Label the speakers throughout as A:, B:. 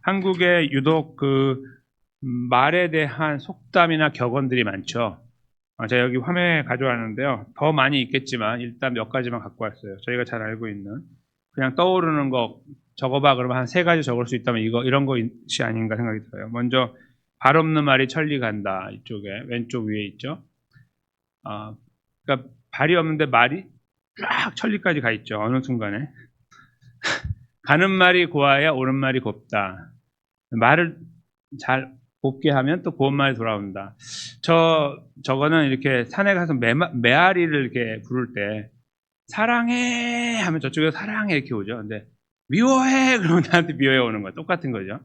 A: 한국에 유독 말에 대한 속담이나 격언들이 많죠. 제가 여기 화면에 가져왔는데요. 더 많이 있겠지만 일단 몇 가지만 갖고 왔어요. 저희가 잘 알고 있는 그냥 떠오르는 거 적어봐 그러면 한 3가지 적을 수 있다면 이런 것이 아닌가 생각이 들어요. 먼저 발 없는 말이 천리 간다. 이쪽에 왼쪽 위에 있죠. 그러니까 발이 없는데 말이 쫙 천리까지 가 있죠. 어느 순간에 가는 말이 고와야 오는 말이 곱다. 말을 잘 곱게 하면 또 고운 말이 돌아온다. 저거는 이렇게 산에 가서 메아리를 이렇게 부를 때 사랑해 하면 저쪽에서 사랑해 이렇게 오죠. 근데 미워해 그러면 나한테 미워해 오는 거야. 똑같은 거죠.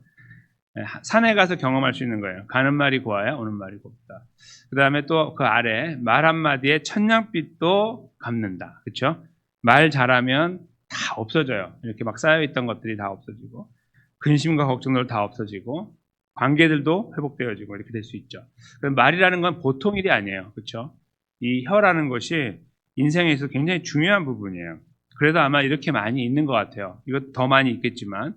A: 산에 가서 경험할 수 있는 거예요. 가는 말이 고와야 오는 말이 곱다. 그 다음에 또 그 아래 말 한마디에 천냥빚도 갚는다. 그렇죠? 말 잘하면 다 없어져요. 이렇게 막 쌓여있던 것들이 다 없어지고 근심과 걱정들 다 없어지고 관계들도 회복되어지고 이렇게 될 수 있죠. 말이라는 건 보통 일이 아니에요. 그렇죠? 이 혀라는 것이 인생에 있어서 굉장히 중요한 부분이에요. 그래도 아마 이렇게 많이 있는 것 같아요. 이거 더 많이 있겠지만.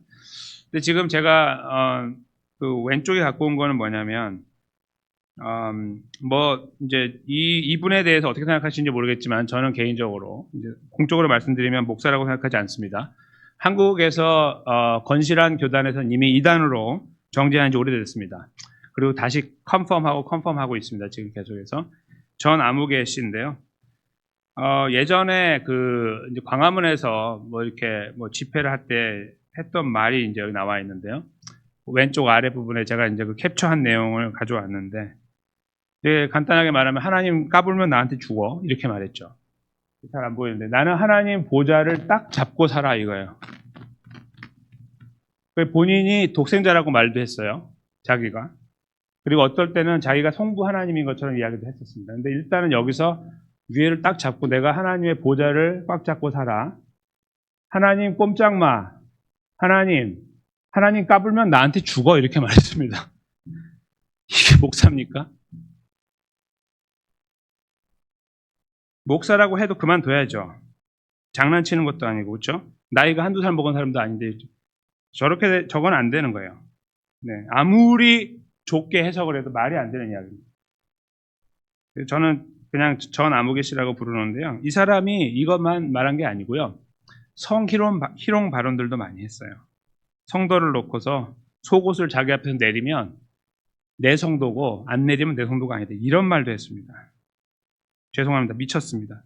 A: 근데 지금 제가 그 왼쪽에 갖고 온 거는 뭐냐면 이제 이분에 대해서 어떻게 생각하시는지 모르겠지만 저는 개인적으로 이제 공적으로 말씀드리면 목사라고 생각하지 않습니다. 한국에서 건실한 교단에서는 이미 이단으로 정죄한 지 오래됐습니다. 그리고 다시 컨펌하고 있습니다. 지금 계속해서 전 아무개 씨인데요. 예전에 이제 광화문에서 이렇게 집회를 할 때 했던 말이 이제 여기 나와 있는데요. 왼쪽 아래 부분에 제가 이제 캡처한 내용을 가져왔는데, 간단하게 말하면 하나님 까불면 나한테 죽어 이렇게 말했죠. 잘 안 보이는데 나는 하나님 보좌를 딱 잡고 살아 이거예요. 본인이 독생자라고 말도 했어요. 자기가. 그리고 어떨 때는 자기가 성부 하나님인 것처럼 이야기도 했었습니다. 근데 일단은 여기서 위에를 딱 잡고 내가 하나님의 보좌를 꽉 잡고 살아. 하나님 꼼짝마. 하나님 까불면 나한테 죽어 이렇게 말했습니다. 이게 목사입니까? 목사라고 해도 그만둬야죠. 장난치는 것도 아니고 그렇죠? 나이가 한두 살 먹은 사람도 아닌데 저건 안 되는 거예요. 네, 아무리 좁게 해석을 해도 말이 안 되는 이야기입니다. 저는 그냥 전 아무개 씨라고 부르는데요. 이 사람이 이것만 말한 게 아니고요. 희롱 발언들도 많이 했어요. 성도를 놓고서 속옷을 자기 앞에서 내리면 내 성도고 안 내리면 내 성도가 아니다. 이런 말도 했습니다. 죄송합니다. 미쳤습니다.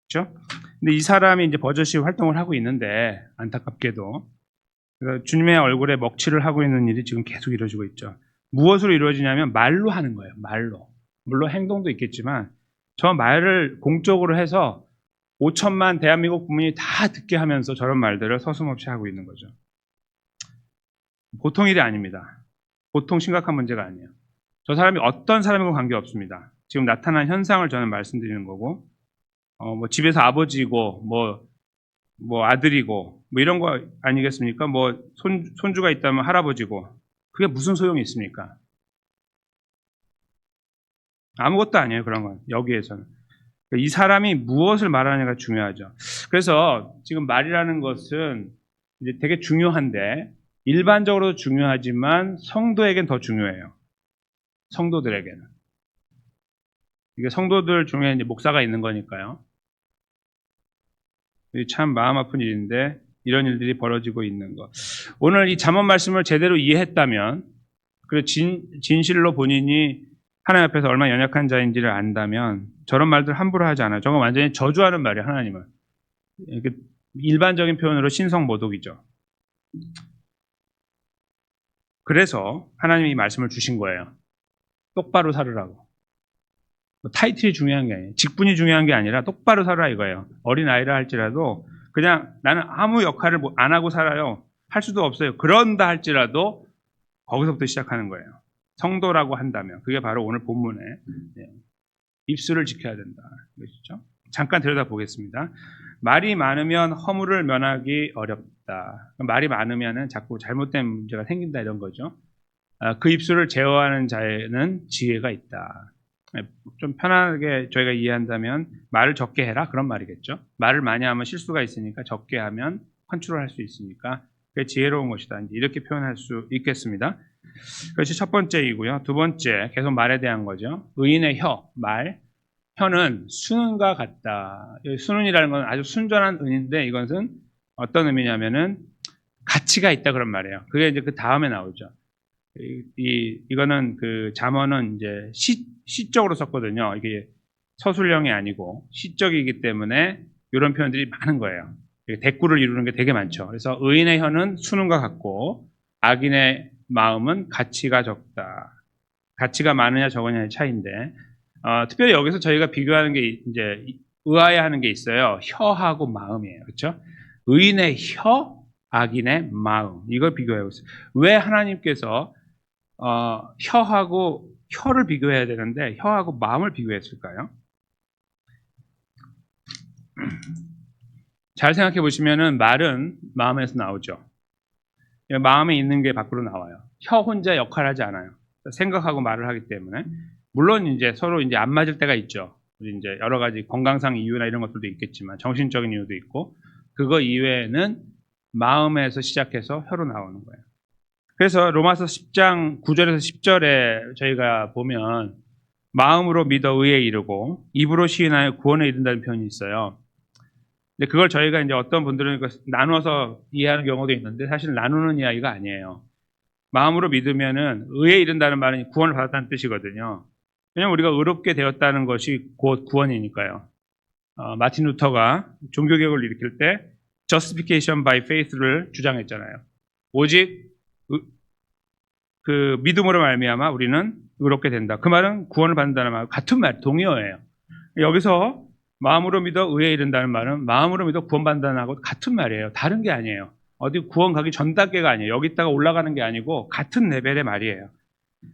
A: 그렇죠? 근데 이 사람이 이제 버젓이 활동을 하고 있는데 안타깝게도 주님의 얼굴에 먹칠을 하고 있는 일이 지금 계속 이루어지고 있죠. 무엇으로 이루어지냐면 말로 하는 거예요. 말로. 물론 행동도 있겠지만 저 말을 공적으로 해서 5천만 대한민국 국민이 다 듣게 하면서 저런 말들을 서슴없이 하고 있는 거죠. 보통 일이 아닙니다. 보통 심각한 문제가 아니에요. 저 사람이 어떤 사람이고 관계없습니다. 지금 나타난 현상을 저는 말씀드리는 거고 집에서 아버지고 아들이고 이런 거 아니겠습니까? 손주가 있다면 할아버지고 그게 무슨 소용이 있습니까? 아무것도 아니에요. 그런 건 여기에서는 이 사람이 무엇을 말하느냐가 중요하죠. 그래서 지금 말이라는 것은 이제 되게 중요한데 일반적으로 중요하지만 성도에겐 더 중요해요. 성도들에게는 이게 성도들 중에 이제 목사가 있는 거니까요. 참 마음 아픈 일인데 이런 일들이 벌어지고 있는 것. 오늘 이 잠언 말씀을 제대로 이해했다면 그리고 진실로 본인이 하나님 앞에서 얼마나 연약한 자인지를 안다면 저런 말들 함부로 하지 않아요. 저건 완전히 저주하는 말이에요. 하나님을. 일반적인 표현으로 신성모독이죠. 그래서 하나님이 이 말씀을 주신 거예요. 똑바로 살으라고. 타이틀이 중요한 게 아니에요. 직분이 중요한 게 아니라 똑바로 살아 이거예요. 어린아이라 할지라도 그냥 나는 아무 역할을 안 하고 살아요. 할 수도 없어요. 그런다 할지라도 거기서부터 시작하는 거예요. 성도라고 한다면 그게 바로 오늘 본문에 입술을 지켜야 된다. 그렇죠? 잠깐 들여다보겠습니다. 말이 많으면 허물을 면하기 어렵다. 말이 많으면 자꾸 잘못된 문제가 생긴다 이런 거죠. 그 입술을 제어하는 자에는 지혜가 있다. 좀 편하게 저희가 이해한다면 말을 적게 해라 그런 말이겠죠. 말을 많이 하면 실수가 있으니까 적게 하면 컨트롤할 수 있으니까 그게 지혜로운 것이다. 이제 이렇게 표현할 수 있겠습니다. 그것이 첫 번째이고요. 두 번째, 계속 말에 대한 거죠. 의인의 혀, 말. 혀는 순은과 같다. 순은이라는 건 아주 순전한 은인데 이것은 어떤 의미냐면은 가치가 있다 그런 말이에요. 그게 이제 그 다음에 나오죠. 이거는 그 잠언은 이제 시적으로 썼거든요. 이게 서술형이 아니고 시적이기 때문에 이런 표현들이 많은 거예요. 대꾸를 이루는 게 되게 많죠. 그래서 의인의 혀는 순은과 같고 악인의 마음은 가치가 적다. 가치가 많으냐 적으냐의 차이인데 특별히 여기서 저희가 비교하는 게 이제 의아해하는 게 있어요. 혀하고 마음이에요. 그렇죠? 의인의 혀, 악인의 마음. 이걸 비교하고 있어요. 왜 하나님께서 혀하고 혀를 비교해야 되는데 혀하고 마음을 비교했을까요? 잘 생각해 보시면은 말은 마음에서 나오죠. 마음에 있는 게 밖으로 나와요. 혀 혼자 역할하지 않아요. 생각하고 말을 하기 때문에 물론 이제 서로 이제 안 맞을 때가 있죠. 이제 여러 가지 건강상 이유나 이런 것들도 있겠지만 정신적인 이유도 있고 그거 이외에는 마음에서 시작해서 혀로 나오는 거예요. 그래서 로마서 10장 9절에서 10절에 저희가 보면 마음으로 믿어 의에 이르고 입으로 시인하여 구원에 이른다는 표현이 있어요. 근데 그걸 저희가 이제 어떤 분들은 나눠서 이해하는 경우도 있는데 사실 나누는 이야기가 아니에요. 마음으로 믿으면은 의에 이른다는 말은 구원을 받았다는 뜻이거든요. 왜냐하면 우리가 의롭게 되었다는 것이 곧 구원이니까요. 마틴 루터가 종교개혁을 일으킬 때 justification by faith를 주장했잖아요. 오직 그 믿음으로 말미암아 우리는 의롭게 된다. 그 말은 구원을 받는다는 말 같은 말, 동의어예요. 여기서 마음으로 믿어 의에 이른다는 말은 마음으로 믿어 구원받는다는 하고 같은 말이에요. 다른 게 아니에요. 어디 구원 가기 전 단계가 아니에요. 여기다가 올라가는 게 아니고 같은 레벨의 말이에요.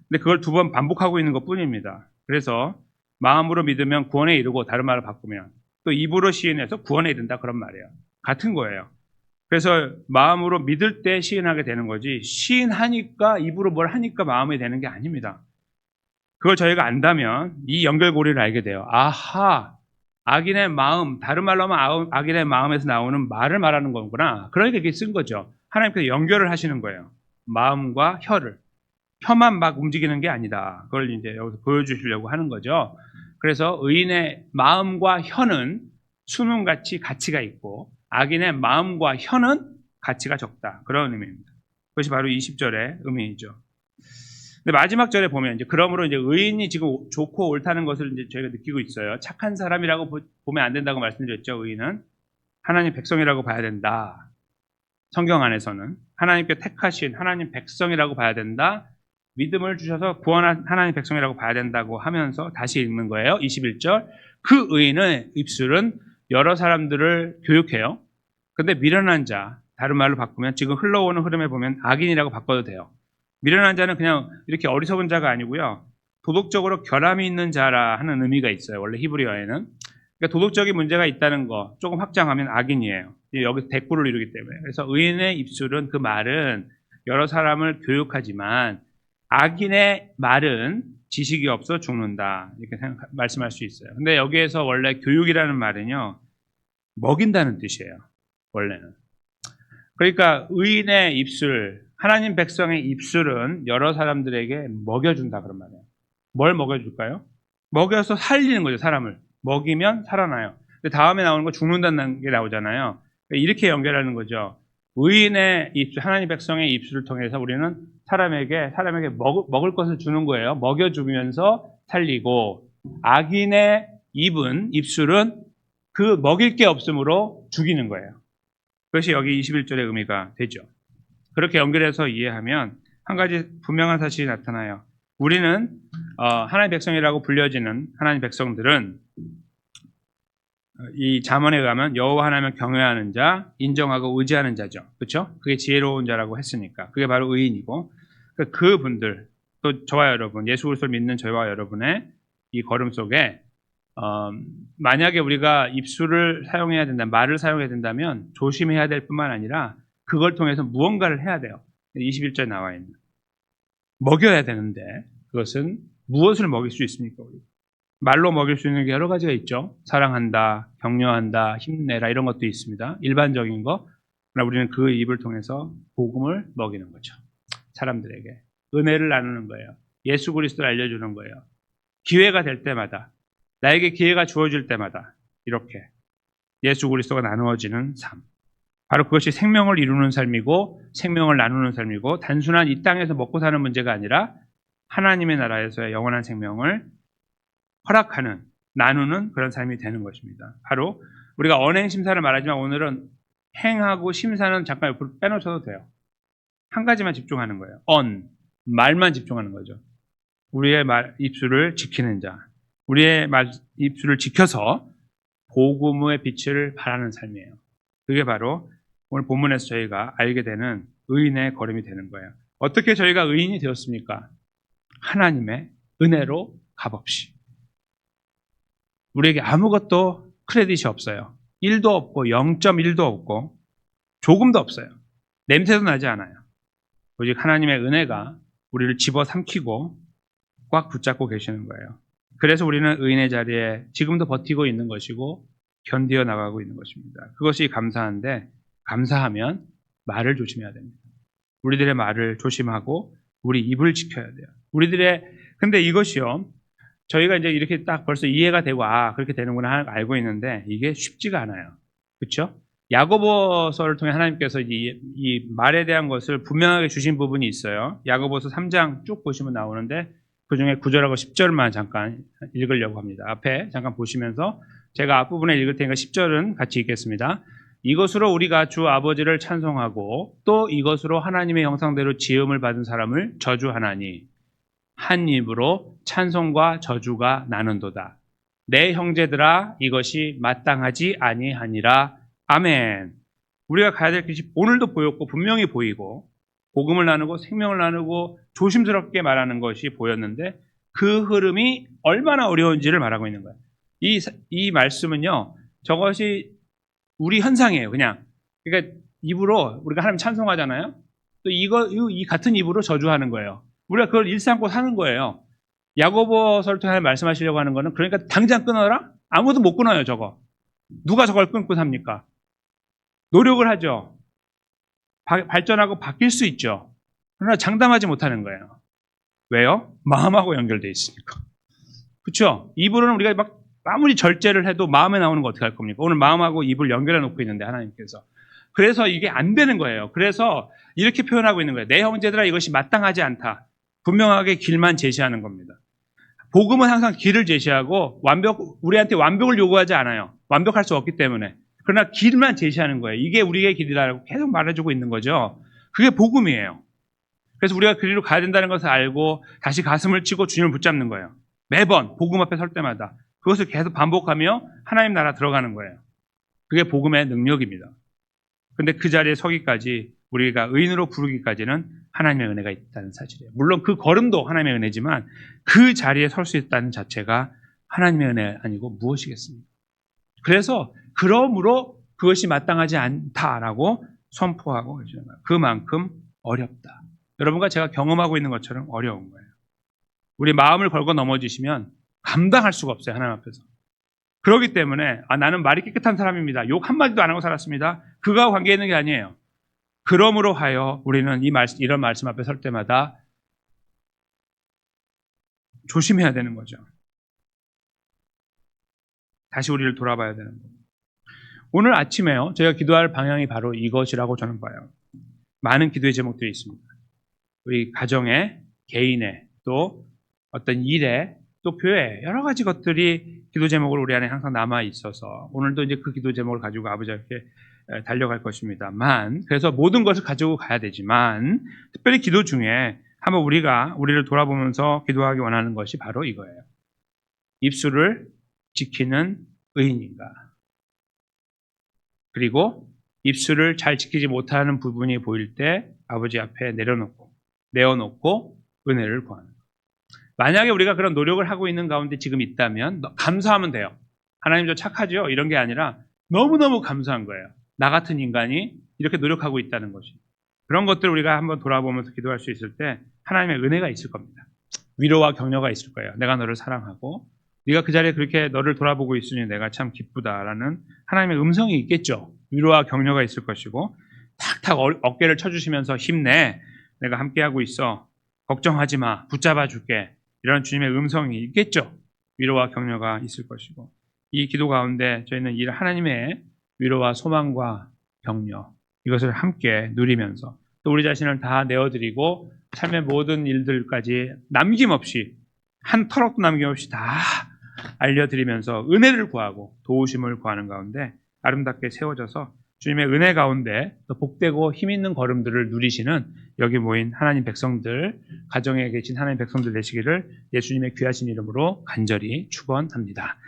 A: 근데 그걸 두 번 반복하고 있는 것 뿐입니다. 그래서 마음으로 믿으면 구원에 이르고 다른 말을 바꾸면 또 입으로 시인해서 구원에 이른다 그런 말이에요. 같은 거예요. 그래서 마음으로 믿을 때 시인하게 되는 거지 시인하니까 입으로 뭘 하니까 마음이 되는 게 아닙니다. 그걸 저희가 안다면 이 연결고리를 알게 돼요. 아하, 악인의 마음, 다른 말로 하면 악인의 마음에서 나오는 말을 말하는 거구나. 그러니까 이렇게 쓴 거죠. 하나님께서 연결을 하시는 거예요. 마음과 혀를. 혀만 막 움직이는 게 아니다. 그걸 이제 여기서 보여주시려고 하는 거죠. 그래서 의인의 마음과 혀는 수능같이 가치가 있고 악인의 마음과 혀는 가치가 적다. 그런 의미입니다. 그것이 바로 20절의 의미이죠. 근데 마지막 절에 보면 이제 그러므로 이제 의인이 지금 좋고 옳다는 것을 이제 저희가 느끼고 있어요. 착한 사람이라고 보면 안 된다고 말씀드렸죠. 의인은 하나님 백성이라고 봐야 된다. 성경 안에서는 하나님께 택하신 하나님 백성이라고 봐야 된다. 믿음을 주셔서 구원한 하나님 백성이라고 봐야 된다고 하면서 다시 읽는 거예요. 21절. 그 의인의 입술은 여러 사람들을 교육해요. 근데 미련한 자, 다른 말로 바꾸면 지금 흘러오는 흐름에 보면 악인이라고 바꿔도 돼요. 미련한 자는 그냥 이렇게 어리석은 자가 아니고요. 도덕적으로 결함이 있는 자라 하는 의미가 있어요. 원래 히브리어에는. 그러니까 도덕적인 문제가 있다는 거 조금 확장하면 악인이에요. 여기서 대꾸를 이루기 때문에. 그래서 의인의 입술은 그 말은 여러 사람을 교육하지만 악인의 말은 지식이 없어 죽는다. 이렇게 말씀할 수 있어요. 근데 여기에서 원래 교육이라는 말은요. 먹인다는 뜻이에요. 원래는. 그러니까 의인의 입술, 하나님 백성의 입술은 여러 사람들에게 먹여준다 그런 말이에요. 뭘 먹여줄까요? 먹여서 살리는 거죠. 사람을. 먹이면 살아나요. 근데 다음에 나오는 거 죽는다는 게 나오잖아요. 이렇게 연결하는 거죠. 의인의 입술, 하나님 백성의 입술을 통해서 우리는 사람에게 먹을 것을 주는 거예요. 먹여주면서 살리고 악인의 입술은 그 먹일 게 없으므로 죽이는 거예요. 그것이 여기 21절의 의미가 되죠. 그렇게 연결해서 이해하면 한 가지 분명한 사실이 나타나요. 우리는 하나님 백성이라고 불려지는 하나님 백성들은 이 잠언에 의하면 여호와 하나님을 경외하는 자, 인정하고 의지하는 자죠. 그렇죠? 그게 지혜로운 자라고 했으니까. 그게 바로 의인이고 그분들, 또 저와 여러분, 예수 그리스도를 믿는 저와 여러분의 이 걸음 속에 만약에 우리가 입술을 사용해야 된다, 말을 사용해야 된다면 조심해야 될 뿐만 아니라 그걸 통해서 무언가를 해야 돼요. 21절에 나와 있는. 먹여야 되는데 그것은 무엇을 먹일 수 있습니까? 우리? 말로 먹일 수 있는 게 여러 가지가 있죠. 사랑한다, 격려한다, 힘내라 이런 것도 있습니다. 일반적인 거. 그러나 우리는 그 입을 통해서 복음을 먹이는 거죠. 사람들에게 은혜를 나누는 거예요. 예수 그리스도를 알려주는 거예요. 기회가 될 때마다, 나에게 기회가 주어질 때마다 이렇게 예수 그리스도가 나누어지는 삶. 바로 그것이 생명을 이루는 삶이고 생명을 나누는 삶이고 단순한 이 땅에서 먹고 사는 문제가 아니라 하나님의 나라에서의 영원한 생명을 허락하는, 나누는 그런 삶이 되는 것입니다. 바로 우리가 언행 심사를 말하지만 오늘은 행하고 심사는 잠깐 옆으로 빼놓으셔도 돼요. 한 가지만 집중하는 거예요. 말만 집중하는 거죠. 우리의 입술을 지키는 자, 우리의 입술을 지켜서 복음의 빛을 발하는 삶이에요. 그게 바로 오늘 본문에서 저희가 알게 되는 의인의 걸음이 되는 거예요. 어떻게 저희가 의인이 되었습니까? 하나님의 은혜로 값없이. 우리에게 아무것도 크레딧이 없어요. 1도 없고 0.1도 없고 조금도 없어요. 냄새도 나지 않아요. 오직 하나님의 은혜가 우리를 집어삼키고 꽉 붙잡고 계시는 거예요. 그래서 우리는 의인의 자리에 지금도 버티고 있는 것이고 견디어 나가고 있는 것입니다. 그것이 감사한데 감사하면 말을 조심해야 됩니다. 우리들의 말을 조심하고 우리 입을 지켜야 돼요. 근데 이것이요. 저희가 이제 이렇게 딱 벌써 이해가 되고 그렇게 되는구나 알고 있는데 이게 쉽지가 않아요. 그렇죠? 야고보서를 통해 하나님께서 이 말에 대한 것을 분명하게 주신 부분이 있어요. 야고보서 3장 쭉 보시면 나오는데 그중에 9절하고 10절만 잠깐 읽으려고 합니다. 앞에 잠깐 보시면서 제가 앞부분에 읽을 테니까 10절은 같이 읽겠습니다. 이것으로 우리가 주 아버지를 찬송하고 또 이것으로 하나님의 형상대로 지음을 받은 사람을 저주하나니 한 입으로 찬송과 저주가 나는도다. 내 형제들아 이것이 마땅하지 아니하니라. 아멘. 우리가 가야 될 길이 오늘도 보였고 분명히 보이고 복음을 나누고 생명을 나누고 조심스럽게 말하는 것이 보였는데 그 흐름이 얼마나 어려운지를 말하고 있는 거예요. 이 말씀은요. 저것이 우리 현상이에요. 그냥. 그러니까 입으로 우리가 하나님 찬송하잖아요. 또 이 같은 입으로 저주하는 거예요. 우리가 그걸 일삼고 사는 거예요. 야고보서를 통해 말씀하시려고 하는 거는 그러니까 당장 끊어라? 아무도 못 끊어요, 저거. 누가 저걸 끊고 삽니까? 노력을 하죠. 발전하고 바뀔 수 있죠. 그러나 장담하지 못하는 거예요. 왜요? 마음하고 연결되어 있으니까. 그렇죠? 입으로는 우리가 막 아무리 절제를 해도 마음에 나오는 거 어떻게 할 겁니까? 오늘 마음하고 입을 연결해 놓고 있는데 하나님께서. 그래서 이게 안 되는 거예요. 그래서 이렇게 표현하고 있는 거예요. 내 형제들아 이것이 마땅하지 않다. 분명하게 길만 제시하는 겁니다. 복음은 항상 길을 제시하고 우리한테 완벽을 요구하지 않아요. 완벽할 수 없기 때문에. 그러나 길만 제시하는 거예요. 이게 우리의 길이라고 계속 말해주고 있는 거죠. 그게 복음이에요. 그래서 우리가 그 길로 가야 된다는 것을 알고 다시 가슴을 치고 주님을 붙잡는 거예요. 매번 복음 앞에 설 때마다 그것을 계속 반복하며 하나님 나라 들어가는 거예요. 그게 복음의 능력입니다. 그런데 그 자리에 서기까지 우리가 의인으로 부르기까지는 하나님의 은혜가 있다는 사실이에요. 물론 그 걸음도 하나님의 은혜지만 그 자리에 설 수 있다는 자체가 하나님의 은혜 아니고 무엇이겠습니까? 그래서 그러므로 그것이 마땅하지 않다라고 선포하고 계시는 거예요. 그만큼 어렵다. 여러분과 제가 경험하고 있는 것처럼 어려운 거예요. 우리 마음을 걸고 넘어지시면 감당할 수가 없어요. 하나님 앞에서. 그렇기 때문에 나는 말이 깨끗한 사람입니다. 욕 한마디도 안 하고 살았습니다. 그거와 관계 있는 게 아니에요. 그러므로 하여 우리는 이런 말씀 앞에 설 때마다 조심해야 되는 거죠. 다시 우리를 돌아봐야 되는 거예요. 오늘 아침에요. 저희가 기도할 방향이 바로 이것이라고 저는 봐요. 많은 기도의 제목들이 있습니다. 우리 가정에, 개인에, 또 어떤 일에, 또 교회 여러 가지 것들이 기도 제목으로 우리 안에 항상 남아 있어서 오늘도 이제 그 기도 제목을 가지고 아버지 앞에 달려갈 것입니다만, 그래서 모든 것을 가지고 가야 되지만 특별히 기도 중에 한번 우리를 돌아보면서 기도하기 원하는 것이 바로 이거예요. 입술을 지키는 의인인가? 그리고 입술을 잘 지키지 못하는 부분이 보일 때 아버지 앞에 내어놓고 은혜를 구하는 것. 만약에 우리가 그런 노력을 하고 있는 가운데 지금 있다면 감사하면 돼요. 하나님 저 착하죠? 이런 게 아니라 너무너무 감사한 거예요. 나 같은 인간이 이렇게 노력하고 있다는 것이. 그런 것들을 우리가 한번 돌아보면서 기도할 수 있을 때 하나님의 은혜가 있을 겁니다. 위로와 격려가 있을 거예요. 내가 너를 사랑하고 네가 그 자리에 그렇게 너를 돌아보고 있으니 내가 참 기쁘다라는 하나님의 음성이 있겠죠. 위로와 격려가 있을 것이고 탁탁 어깨를 쳐주시면서 힘내. 내가 함께하고 있어. 걱정하지 마. 붙잡아 줄게. 이런 주님의 음성이 있겠죠. 위로와 격려가 있을 것이고. 이 기도 가운데 저희는 이 하나님의 위로와 소망과 격려 이것을 함께 누리면서 또 우리 자신을 다 내어드리고 삶의 모든 일들까지 남김없이 한 터럭도 남김없이 다 알려드리면서 은혜를 구하고 도우심을 구하는 가운데 아름답게 세워져서 주님의 은혜 가운데 또 복되고 힘있는 걸음들을 누리시는 여기 모인 하나님 백성들, 가정에 계신 하나님 백성들 되시기를 예수님의 귀하신 이름으로 간절히 축원합니다.